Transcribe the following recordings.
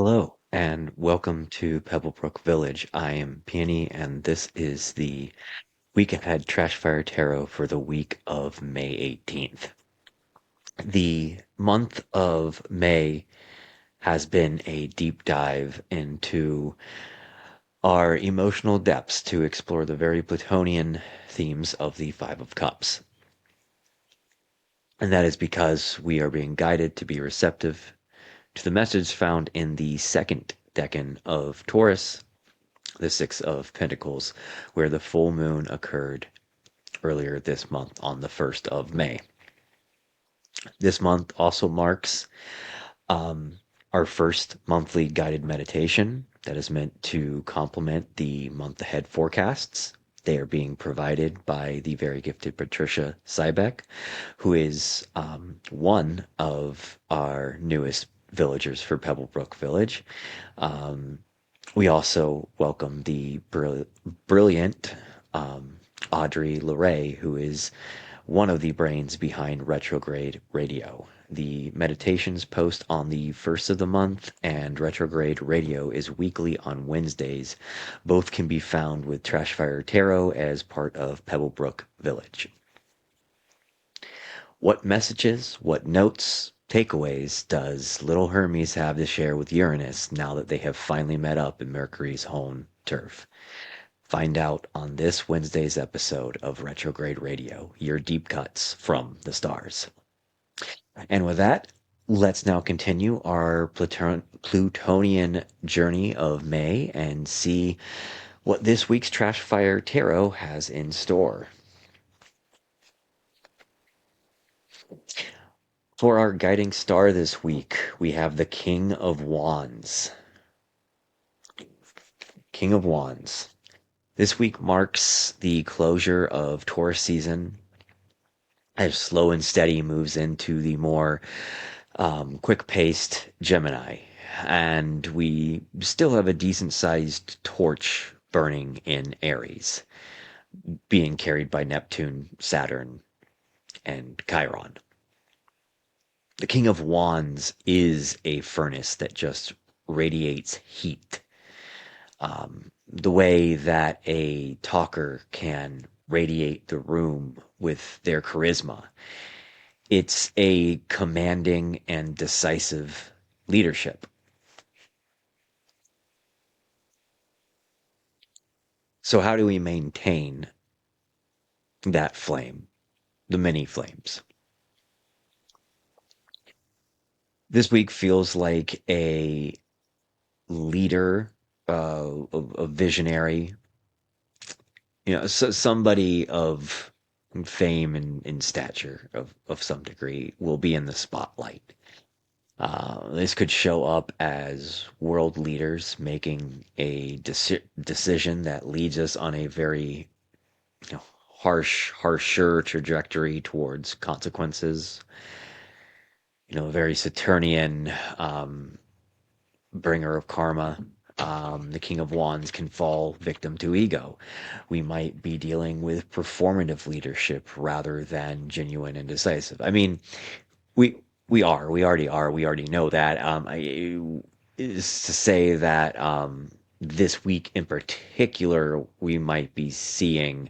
Hello, and welcome to Pebblebrook Village. I am Peony, and this is the week ahead Trashfire Tarot for the week of May 18th. The month of May has been a deep dive into our emotional depths to explore the very Plutonian themes of the Five of Cups. And that is because we are being guided to be receptive to the message found in the second decan of Taurus, the Six of Pentacles, where the full moon occurred earlier this month on the 1st of May. This month also marks our first monthly guided meditation that is meant to complement the month ahead forecasts. They are being provided by the very gifted Patricia Sybeck, who is one of our newest villagers for Pebblebrook Village. We also welcome the brilliant Audrey LeRae, who is one of the brains behind Retrograde Radio. The meditations post on the first of the month, and Retrograde Radio is weekly on Wednesdays. Both can be found with Trashfire Tarot as part of Pebblebrook Village. What messages, what notes, takeaways does little Hermes have to share with Uranus now that they have finally met up in Mercury's home turf? Find out on this Wednesday's episode of Retrograde Radio, your deep cuts from the stars. And with that, let's now continue our Plutonian journey of May and see what this week's Trashfire Tarot has in store. For our guiding star this week, we have the King of Wands. King of Wands. This week marks the closure of Taurus season as Slow and Steady moves into the more quick-paced Gemini. And we still have a decent-sized torch burning in Aries, being carried by Neptune, Saturn, and Chiron. The King of Wands is a furnace that just radiates heat. The way that a talker can radiate the room with their charisma. It's a commanding and decisive leadership. So how do we maintain that flame, the many flames? This week feels like a leader, a visionary, so somebody of fame and stature of some degree will be in the spotlight. This could show up as world leaders making a decision that leads us on a very harsher trajectory towards consequences. A very Saturnian bringer of karma. The King of Wands can fall victim to ego. We might be dealing with performative leadership rather than genuine and decisive. I mean, we already are. We already know that. Is to say that this week in particular, we might be seeing,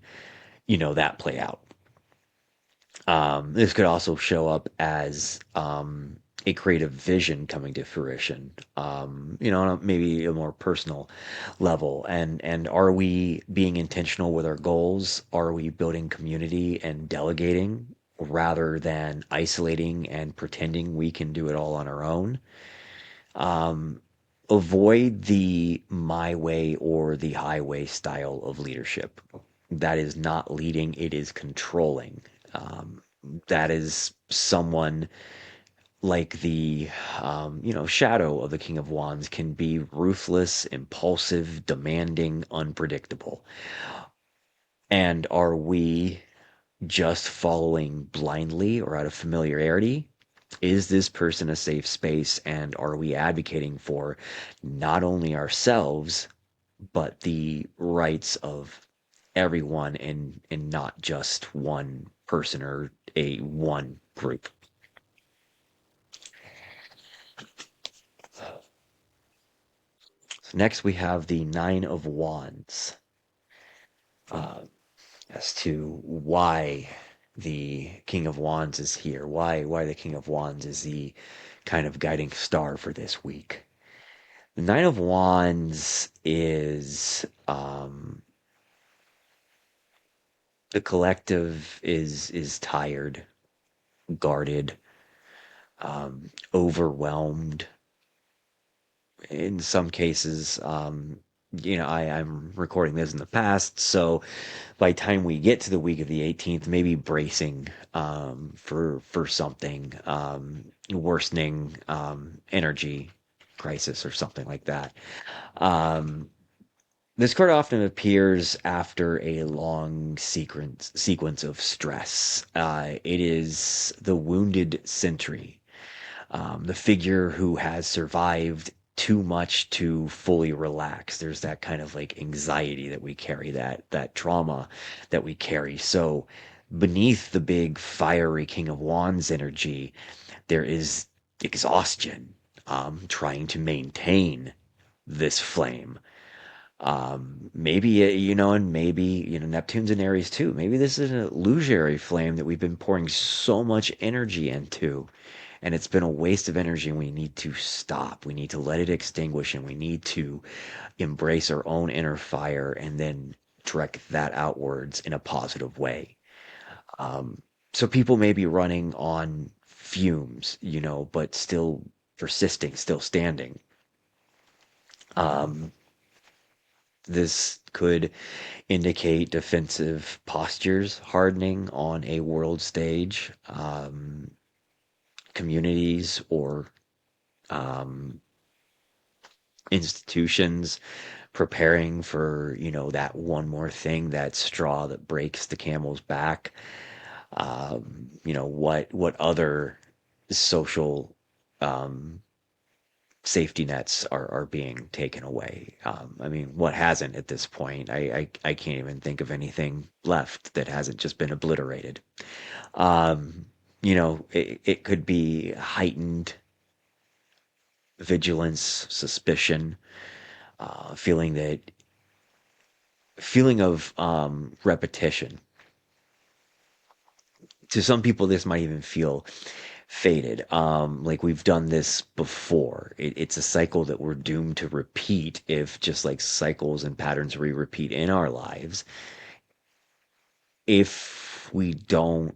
that play out. This could also show up as a creative vision coming to fruition, on maybe a more personal level. And are we being intentional with our goals? Are we building community and delegating rather than isolating and pretending we can do it all on our own? Avoid the my way or the highway style of leadership. That is not leading, it is controlling. That is someone like the shadow of the King of Wands can be ruthless, impulsive, demanding, unpredictable. And are we just following blindly or out of familiarity? Is this person a safe space? And are we advocating for not only ourselves, but the rights of everyone and not just one person or one group? Next, we have the Nine of Wands, uh, as to why the King of Wands is here, why the King of Wands is the kind of guiding star for this week. The Nine of Wands is the collective is tired, guarded, overwhelmed. In some cases, I'm recording this in the past, so by the time we get to the week of the 18th, maybe bracing for something worsening energy crisis or something like that. Um, this card often appears after a long sequence of stress. It is the wounded sentry, the figure who has survived too much to fully relax. There's that kind of like anxiety that we carry, that trauma that we carry. So beneath the big fiery King of Wands energy, there is exhaustion, trying to maintain this flame. Maybe, and maybe, Neptune's in Aries too. Maybe this is an illusory flame that we've been pouring so much energy into, and it's been a waste of energy, and we need to stop. We need to let it extinguish, and we need to embrace our own inner fire and then direct that outwards in a positive way. Um, so people may be running on fumes, but still persisting, still standing. Um, this could indicate defensive postures hardening on a world stage, communities or um, institutions preparing for, that one more thing, that straw that breaks the camel's back. What other social um, safety nets are being taken away. I mean, what hasn't at this point? I can't even think of anything left that hasn't just been obliterated. Um, it could be heightened vigilance, suspicion, feeling of repetition. To some people, this might even feel faded. Like we've done this before. It's a cycle that we're doomed to repeat if just like cycles and patterns we repeat in our lives, if we don't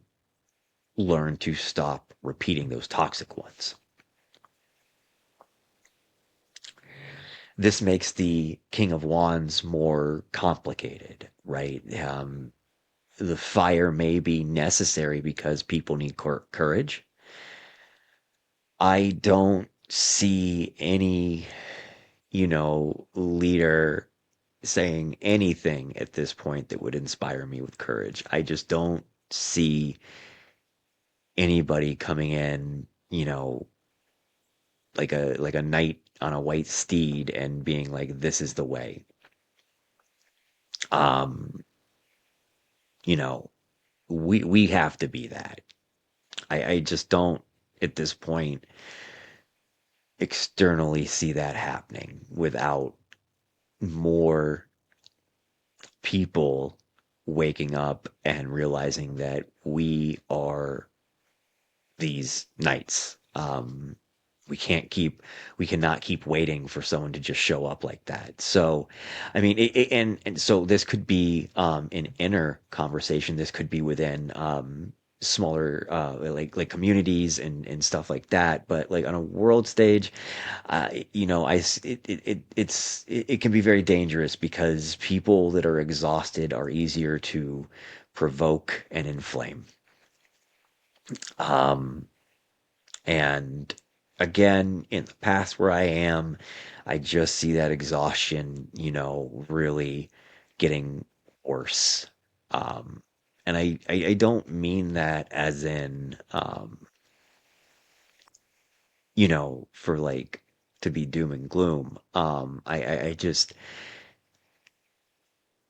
learn to stop repeating those toxic ones. This makes the King of Wands more complicated, right? The fire may be necessary because people need courage. I don't see any, leader saying anything at this point that would inspire me with courage. I just don't see anybody coming in, like a knight on a white steed and being like, this is the way. Um, you know, we have to be that. I just don't at this point externally see that happening without more people waking up and realizing that we are these knights. We cannot keep waiting for someone to just show up like that. So, I mean, and so this could be an inner conversation. This could be within smaller like communities and stuff like that. But like on a world stage, it can be very dangerous because people that are exhausted are easier to provoke and inflame. Um, and again, in the past where I am, I just see that exhaustion, really getting worse. Um, and I don't mean that as in, for like to be doom and gloom. I just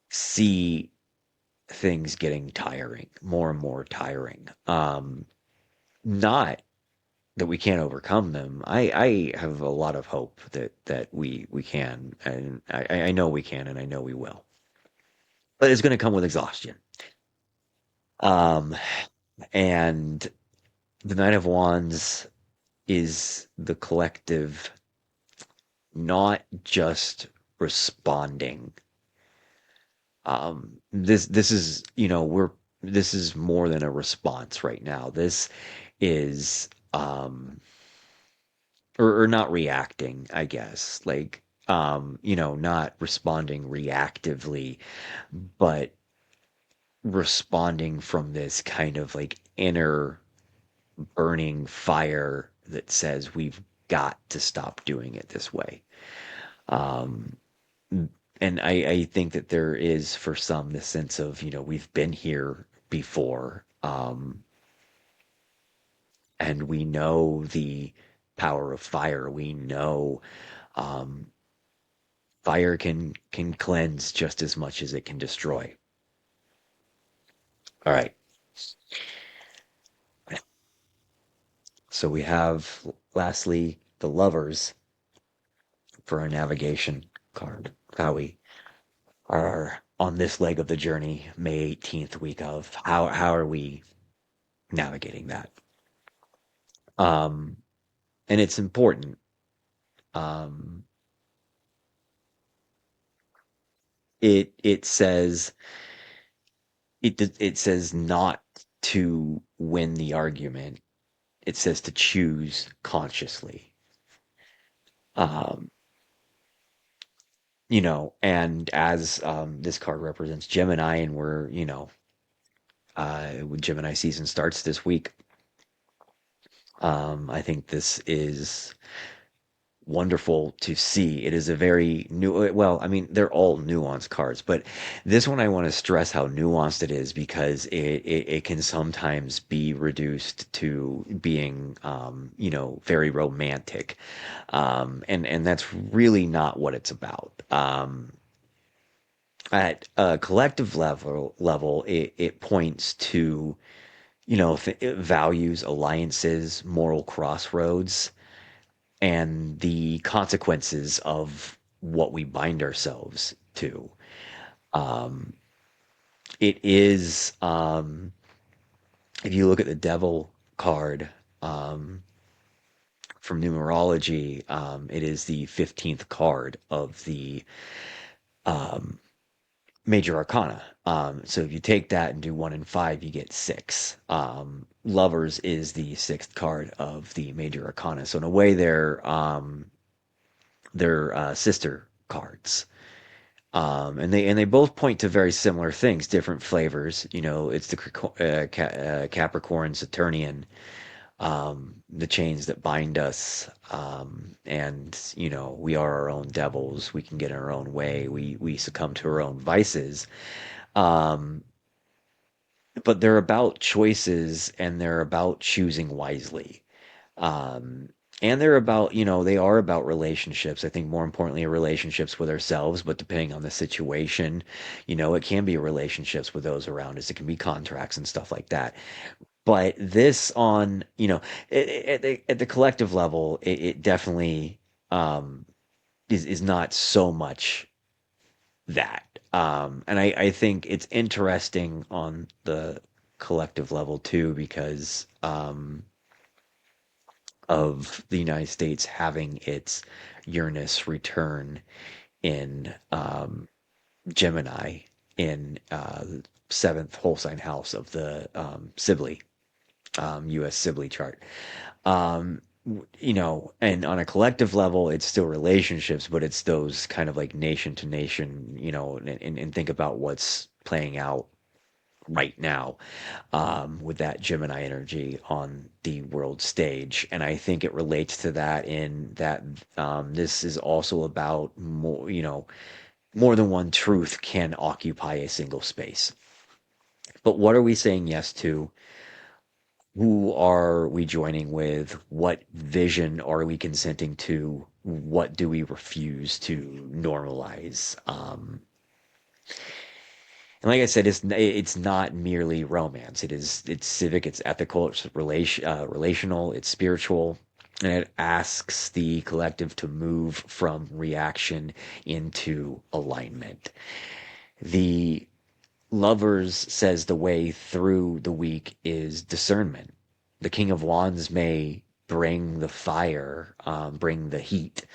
see things getting tiring, more and more tiring. Not that we can't overcome them. I have a lot of hope that we can, and I know we can, and I know we will. But it's going to come with exhaustion. Um, and the Knight of Wands is the collective not just responding. This is, we're this is more than a response right now. This is or not reacting, I guess. Like not responding reactively, but responding from this kind of like inner burning fire that says we've got to stop doing it this way. Um, and I think that there is for some this sense of, we've been here before, and we know the power of fire. We know um, fire can cleanse just as much as it can destroy. All right. So we have lastly the lovers for our navigation card. How we are on this leg of the journey, May 18th week of how are we navigating that? Um, and it's important. Um, it says it says not to win the argument. It says to choose consciously. Um, and as this card represents Gemini, and we're, Gemini season starts this week. I think this is wonderful to see. It is a very new, well, I mean, they're all nuanced cards, but this one I want to stress how nuanced it is because it can sometimes be reduced to being, very romantic. And that's really not what it's about. At a collective level, it points to, it values, alliances, moral crossroads, and the consequences of what we bind ourselves to. Um, it is, if you look at the devil card um, from numerology, it is the 15th card of the um, major arcana. So if you take that and do one and five, you get six. Lovers is the sixth card of the major arcana. So in a way, they're sister cards. And they both point to very similar things, different flavors. It's the Capricorn, Saturnian, the chains that bind us, and we are our own devils. We can get in our own way. We succumb to our own vices. Um, but they're about choices, and they're about choosing wisely. Um, and they're about, they are about relationships. I think more importantly, relationships with ourselves, but depending on the situation, it can be relationships with those around us. It can be contracts and stuff like that. But this on, at the collective level, it definitely um, is not so much that. And I think it's interesting on the collective level too, because of the United States having its Uranus return in Gemini in seventh whole sign house of the Sibley, U.S. Sibley chart. Um, and on a collective level, it's still relationships, but it's those kind of like nation to nation, and think about what's playing out right now with that Gemini energy on the world stage. And I think it relates to that in that this is also about more, more than one truth can occupy a single space. But what are we saying yes to? Who are we joining with? What vision are we consenting to? What do we refuse to normalize? And like I said, it's not merely romance. It's civic, it's ethical, it's relational, it's spiritual, and it asks the collective to move from reaction into alignment. The Lovers says the way through the week is discernment. The King of Wands may bring the fire, bring the heat,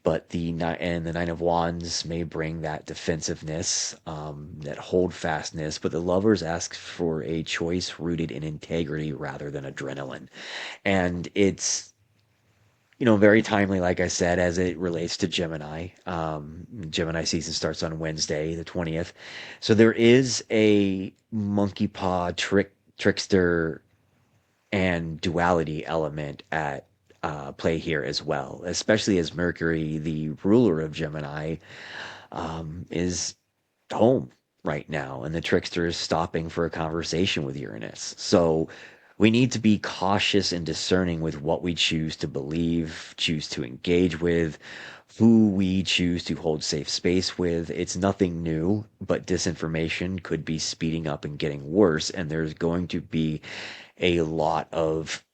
but the Nine of Wands may bring that defensiveness, that holdfastness. But the Lovers ask for a choice rooted in integrity rather than adrenaline, and it's very timely, like I said, as it relates to Gemini. Gemini season starts on Wednesday, the 20th. So there is a monkey paw trickster and duality element at play here as well, especially as Mercury, the ruler of Gemini, is home right now, and the trickster is stopping for a conversation with Uranus. So we need to be cautious and discerning with what we choose to believe, choose to engage with, who we choose to hold safe space with. It's nothing new, but disinformation could be speeding up and getting worse, and there's going to be a lot of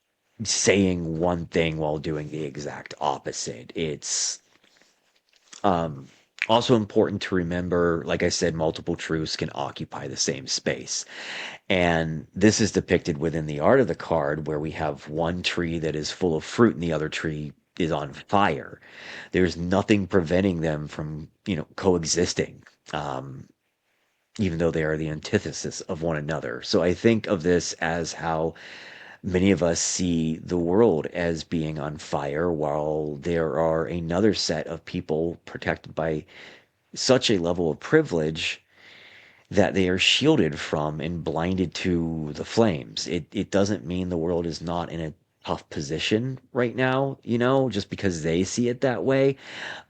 saying one thing while doing the exact opposite. It's um, also important to remember, like I said, multiple truths can occupy the same space. And this is depicted within the art of the card, where we have one tree that is full of fruit and the other tree is on fire. There's nothing preventing them from, coexisting, even though they are the antithesis of one another. So I think of this as how many of us see the world as being on fire, while there are another set of people protected by such a level of privilege that they are shielded from and blinded to the flames. It doesn't mean the world is not in a tough position right now, just because they see it that way.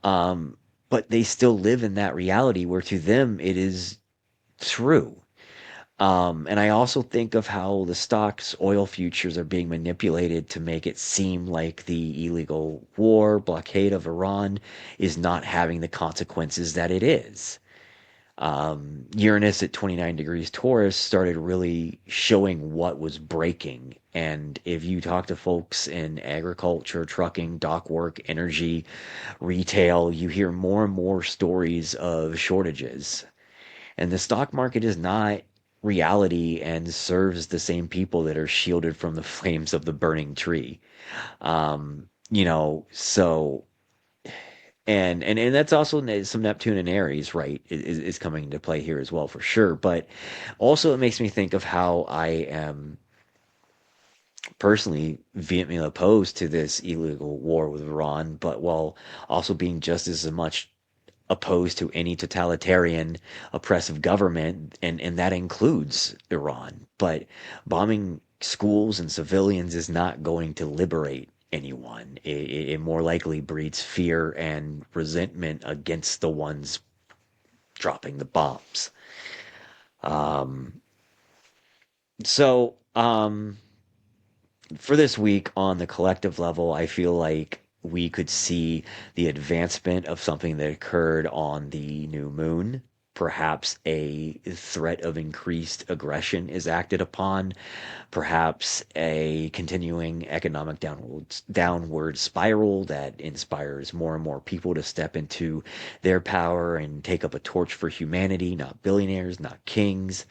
Um, but they still live in that reality where to them it is true. And I also think of how the stocks oil futures are being manipulated to make it seem like the illegal war blockade of Iran is not having the consequences that it is. Uranus at 29 degrees Taurus started really showing what was breaking. And if you talk to folks in agriculture, trucking, dock work, energy, retail, you hear more and more stories of shortages. And the stock market is not reality and serves the same people that are shielded from the flames of the burning tree. So and that's also some Neptune and Aries, right, is coming into play here as well for sure. But also it makes me think of how I am personally vehemently opposed to this illegal war with Iran, but while also being just as much opposed to any totalitarian oppressive government, and that includes Iran. But bombing schools and civilians is not going to liberate anyone. It more likely breeds fear and resentment against the ones dropping the bombs. Um, so, for this week on the collective level, I feel like we could see the advancement of something that occurred on the new moon. Perhaps a threat of increased aggression is acted upon. Perhaps a continuing economic downward spiral that inspires more and more people to step into their power and take up a torch for humanity, not billionaires, not kings.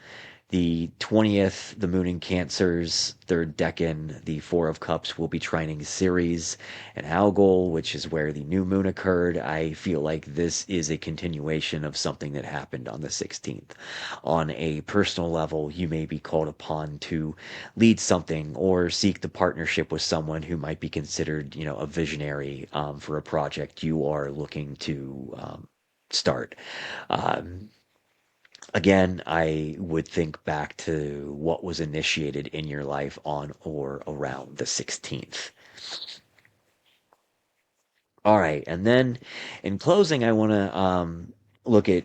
The 20th, the moon in Cancer's third decan, the Four of Cups, will be trining Ceres and Algol, which is where the new moon occurred. I feel like this is a continuation of something that happened on the 16th. On a personal level, you may be called upon to lead something or seek the partnership with someone who might be considered, a visionary for a project you are looking to start. Um, Again, I would think back to what was initiated in your life on or around the 16th. All right, and then in closing, I want to look at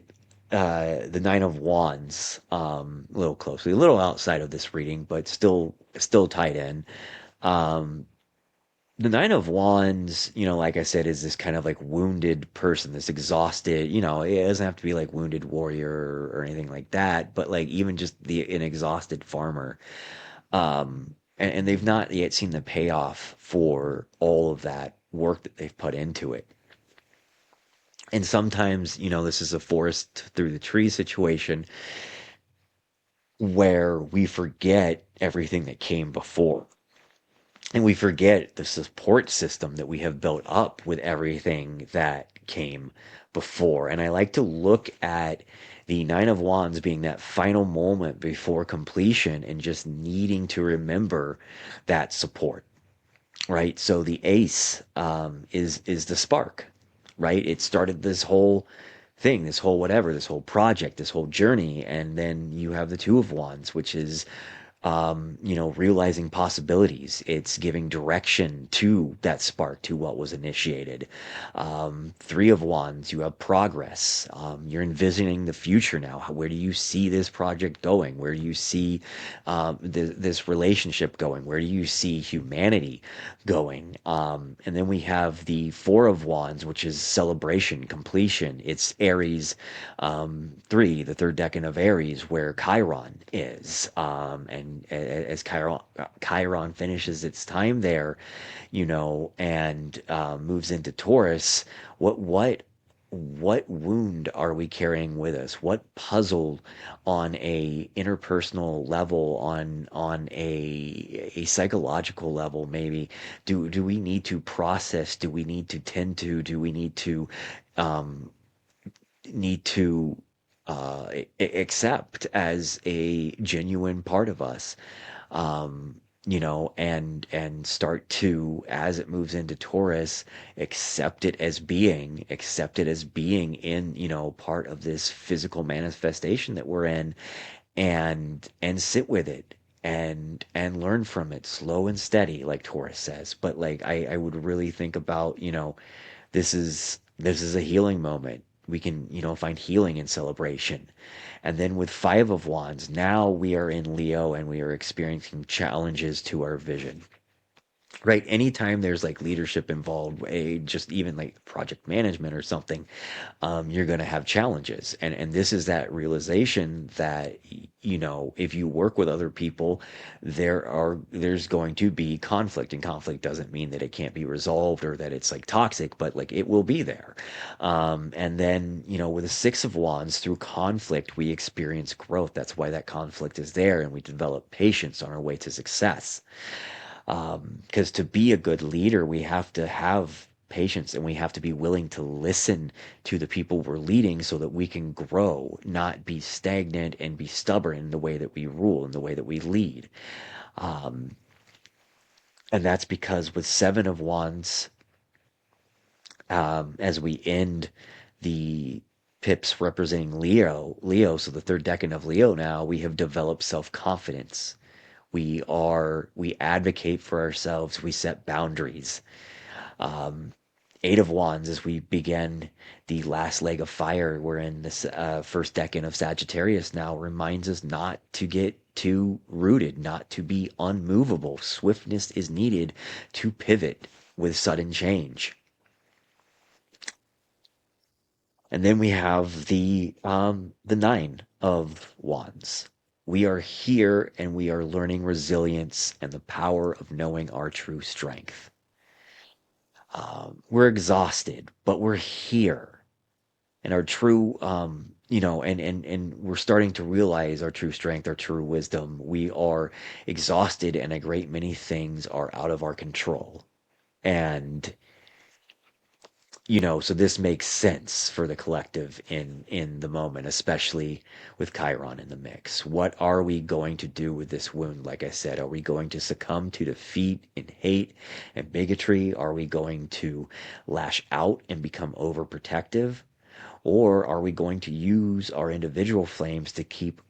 the Nine of Wands a little closely, a little outside of this reading, but still tied in. Um, The Nine of Wands, like I said, is this kind of like wounded person, this exhausted, it doesn't have to be like wounded warrior or anything like that, but like even just an exhausted farmer. And they've not yet seen the payoff for all of that work that they've put into it. And sometimes, this is a forest through the tree situation where we forget everything that came before. And we forget the support system that we have built up with everything that came before. And I like to look at the Nine of Wands being that final moment before completion and just needing to remember that support, right? So the ace is the spark, right? It started this whole thing, this whole whatever, this whole project, this whole journey, and then you have the Two of Wands, which is realizing possibilities. It's giving direction to that spark, to what was initiated. Three of Wands, you have progress. You're envisioning the future now. Where do you see this project going? Where do you see this relationship going? Where do you see humanity going? And then we have the Four of Wands, which is celebration, completion. It's Aries three, the third decan of Aries, where Chiron is. And as Chiron finishes its time there, and moves into Taurus, what wound are we carrying with us? What puzzle on a interpersonal level, on a psychological level, maybe do we need to process? Do we need to tend to? Do we um, need to accept as a genuine part of us? And start to, as it moves into Taurus, accept it as being in, part of this physical manifestation that we're in, and sit with it and learn from it, slow and steady, like Taurus says. But like I would really think about, this is a healing moment. We can, find healing in celebration. And then with Five of Wands, now we are in Leo and we are experiencing challenges to our vision. Right? Anytime there's like leadership involved, just even like project management or something, you're going to have challenges. And this is that realization that, if you work with other people, there's going to be conflict, and conflict doesn't mean that it can't be resolved or that it's like toxic, but like it will be there. And then, with the Six of Wands, through conflict, we experience growth. That's why that conflict is there, and we develop patience on our way to success. Because to be a good leader, we have to have patience and we have to be willing to listen to the people we're leading so that we can grow, not be stagnant and be stubborn in the way that we rule, in the way that we lead. Um, and that's because with Seven of Wands, as we end the pips representing Leo, so the third decan of Leo now, we have developed self-confidence. We advocate for ourselves, we set boundaries. um, Eight of Wands, as we begin the last leg of fire, we're in this first decan of Sagittarius now, reminds us not to get too rooted, not to be unmovable. Swiftness is needed to pivot with sudden change. And then we have the Nine of Wands. We are here and we are learning resilience and the power of knowing our true strength. We're exhausted, but we're here. And our true, and we're starting to realize our true strength, our true wisdom. We are exhausted, and a great many things are out of our control. And so this makes sense for the collective in the moment, especially with Chiron in the mix. What are we going to do with this wound? Like I said, are we going to succumb to defeat and hate and bigotry? Are we going to lash out and become overprotective? Or are we going to use our individual flames to keep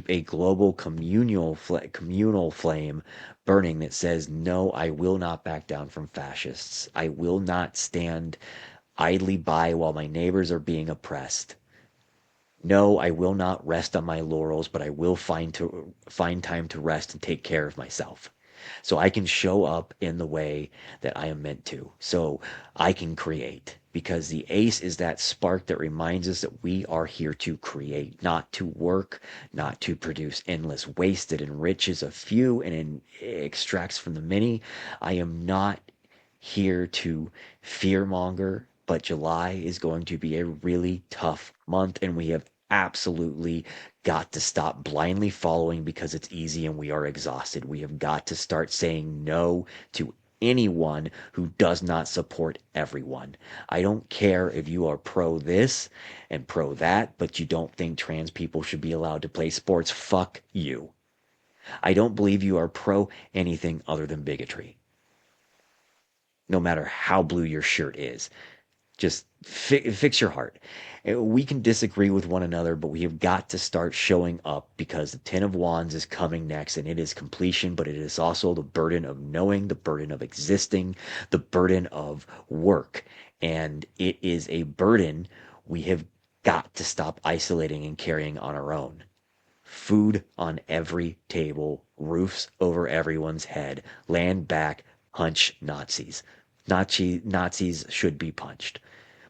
a global communal flame burning that says, no, I will not back down from fascists. I will not stand idly by while my neighbors are being oppressed. No, I will not rest on my laurels, but I will find time to rest and take care of myself. so I can show up in the way that I am meant to. So I can create because the ace is that spark that reminds us that we are here to create, not to work, not to produce endless waste that enriches a few and extracts from the many. I am not here to fearmonger, but July is going to be a really tough month, and we have absolutely got to stop blindly following because it's easy and we are exhausted. We have got to start saying no to anyone who does not support everyone. I don't care if you are pro this and pro that, but you don't think trans people should be allowed to play sports. Fuck you. I don't believe you are pro anything other than bigotry, no matter how blue your shirt is. Just fix your heart. We can disagree with one another, but we have got to start showing up because the Ten of Wands is coming next and it is completion, but it is also the burden of knowing, the burden of existing, the burden of work. And it is a burden we have got to stop isolating and carrying on our own. Food on every table, roofs over everyone's head, land back, punch Nazis. Nazis should be punched.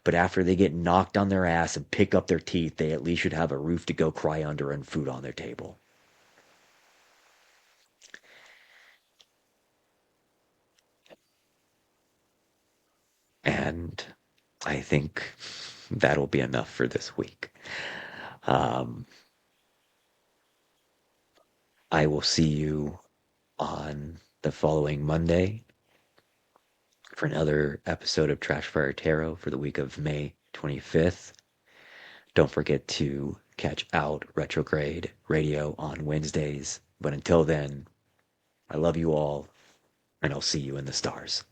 But after they get knocked on their ass and pick up their teeth, they at least should have a roof to go cry under and food on their table. And I think that'll be enough for this week. Um, I will see you on the following Monday for another episode of Trashfire Tarot for the week of May 25th. Don't forget to catch out Retrograde Radio on Wednesdays. But until then, I love you all, and I'll see you in the stars.